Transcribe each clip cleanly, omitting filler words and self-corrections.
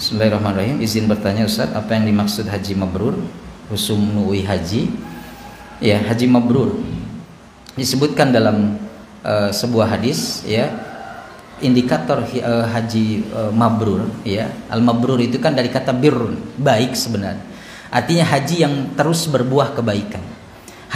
Bismillahirrahmanirrahim. Izin bertanya Ustaz, apa yang dimaksud haji mabrur? Husnul haji. Ya, haji mabrur disebutkan dalam sebuah hadis, ya. Indikator haji mabrur, ya. Al mabrur itu kan dari kata birrun, baik sebenarnya. Artinya haji yang terus berbuah kebaikan.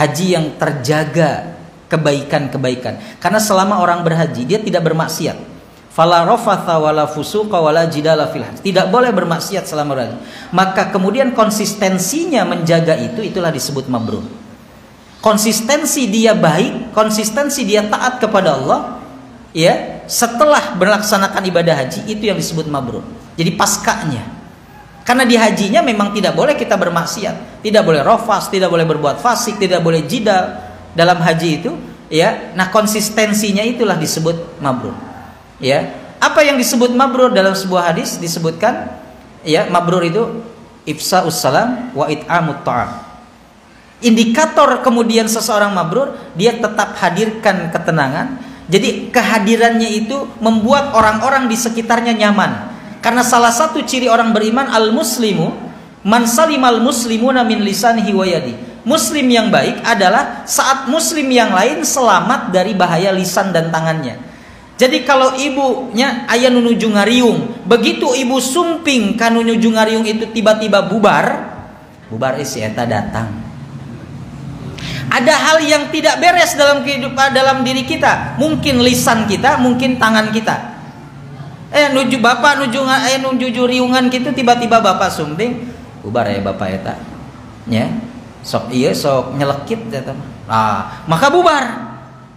Haji yang terjaga kebaikan-kebaikan. Karena selama orang berhaji dia tidak bermaksiat. Fala rafatha wala fusuqa wala jidala fil hajj. Tidak boleh bermaksiat selama berhaji. Maka kemudian konsistensinya menjaga itulah disebut mabrur. Konsistensi dia baik, konsistensi dia taat kepada Allah, ya, setelah melaksanakan ibadah haji, itu yang disebut mabrur. Jadi paskanya. Karena di hajinya memang tidak boleh kita bermaksiat, tidak boleh rafas, tidak boleh berbuat fasik, tidak boleh jidal dalam haji itu, ya. Nah, konsistensinya itulah disebut mabrur. Ya, apa yang disebut mabrur dalam sebuah hadis disebutkan, ya, mabrur itu ifsa'us salam wa it'amut ta'am. Indikator kemudian seseorang mabrur, dia tetap hadirkan ketenangan. Jadi kehadirannya itu membuat orang-orang di sekitarnya nyaman. Karena salah satu ciri orang beriman, al-muslimu man salimal muslimuna min lisanihi wa yadi. Muslim yang baik adalah saat muslim yang lain selamat dari bahaya lisan dan tangannya. Jadi kalau ibunya ayah nunuju ngariung, begitu ibu sumping kan nunuju ngariung itu tiba-tiba bubar isi eta datang. Ada hal yang tidak beres dalam kehidupan, dalam diri kita, mungkin lisan kita, mungkin tangan kita. Nuju bapak nuju riungan gitu, tiba-tiba bapak sumping, bubar ya bapak eta. Ya. Sok iya sok nyelekit eta. Maka bubar.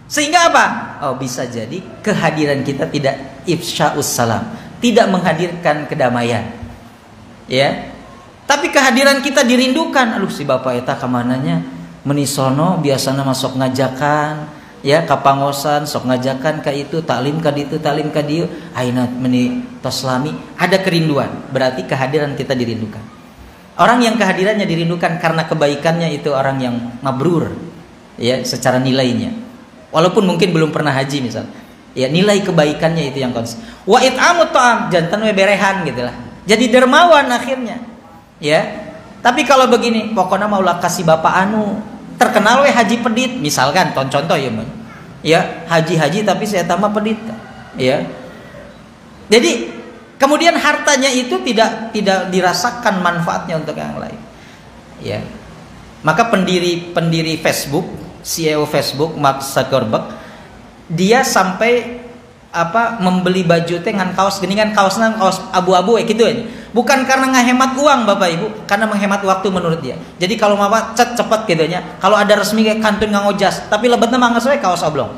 Sehingga apa? Oh, bisa jadi kehadiran kita tidak ifsya'us salam, tidak menghadirkan kedamaian. Ya. Tapi kehadiran kita dirindukan. Aduh, si bapak eta kamananya menisono biasana masuk ngajakan, ya, kapangosan sok ngajakan ka itu, taklim ka ditu, taklim ka dieu, ayeuna meni toslami, ada kerinduan. Berarti kehadiran kita dirindukan. Orang yang kehadirannya dirindukan karena kebaikannya itu orang yang mabrur, ya, secara nilainya. Walaupun mungkin belum pernah haji misal, ya, nilai kebaikannya itu yang konsisten. Wa it'amut ta'am, jantan we berehan gitulah. Jadi dermawan akhirnya, ya. Tapi kalau begini, pokoknya mau lah kasih bapak anu terkenal we haji pedit, misalkan contoh ya, ya, haji tapi saya tambah pedit, ya. Jadi kemudian hartanya itu tidak dirasakan manfaatnya untuk yang lain, ya. Maka pendiri Facebook, CEO Facebook Mark Zuckerberg, dia sampai membeli baju teh ngan kaos geningan, kaos abu-abu gitu aja. Bukan karena ngehemat uang Bapak Ibu, karena menghemat waktu menurut dia. Jadi kalau mau cepet gitu nya, kalau ada resmi kayak kantun ngojas, tapi lebetna mah geus we kaos oblong.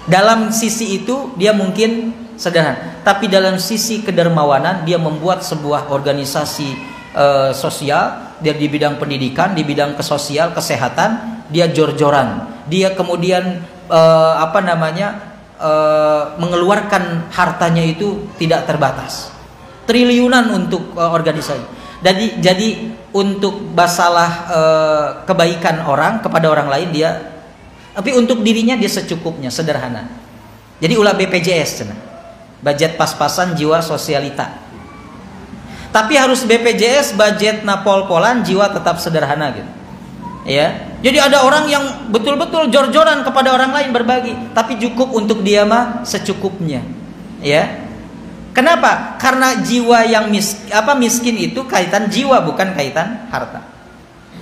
Dalam sisi itu dia mungkin sederhana, tapi dalam sisi kedermawanan dia membuat sebuah organisasi sosial, dia di bidang pendidikan, di bidang kesosial, kesehatan, dia jor-joran. Dia kemudian mengeluarkan hartanya itu tidak terbatas. Triliunan untuk organisasi. Jadi untuk masalah kebaikan orang kepada orang lain dia, tapi untuk dirinya dia secukupnya, sederhana. Jadi ulah BPJS cenah. Budget pas-pasan jiwa sosialita. Tapi harus BPJS budget napol-polan, jiwa tetap sederhana gitu. Ya. Jadi ada orang yang betul-betul jor-joran kepada orang lain berbagi, tapi cukup untuk dia mah secukupnya. Ya. Kenapa? Karena jiwa yang miskin itu kaitan jiwa, bukan kaitan harta.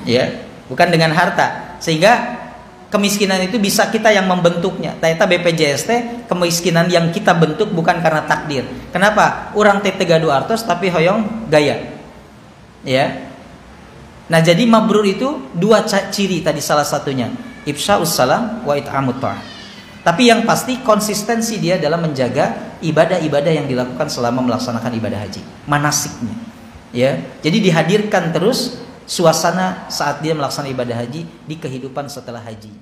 Ya, bukan dengan harta. Sehingga kemiskinan itu bisa kita yang membentuknya. Ternyata BPJS teh kemiskinan yang kita bentuk bukan karena takdir. Kenapa? Urang teh teu gaduh artos tapi hoyong gaya. Ya. Nah, jadi mabrur itu dua ciri tadi salah satunya, ifsya'us salam wa it'amut ta'am. Tapi yang pasti konsistensi dia dalam menjaga ibadah-ibadah yang dilakukan selama melaksanakan ibadah haji, manasiknya. Ya. Jadi dihadirkan terus suasana saat dia melaksanakan ibadah haji di kehidupan setelah haji.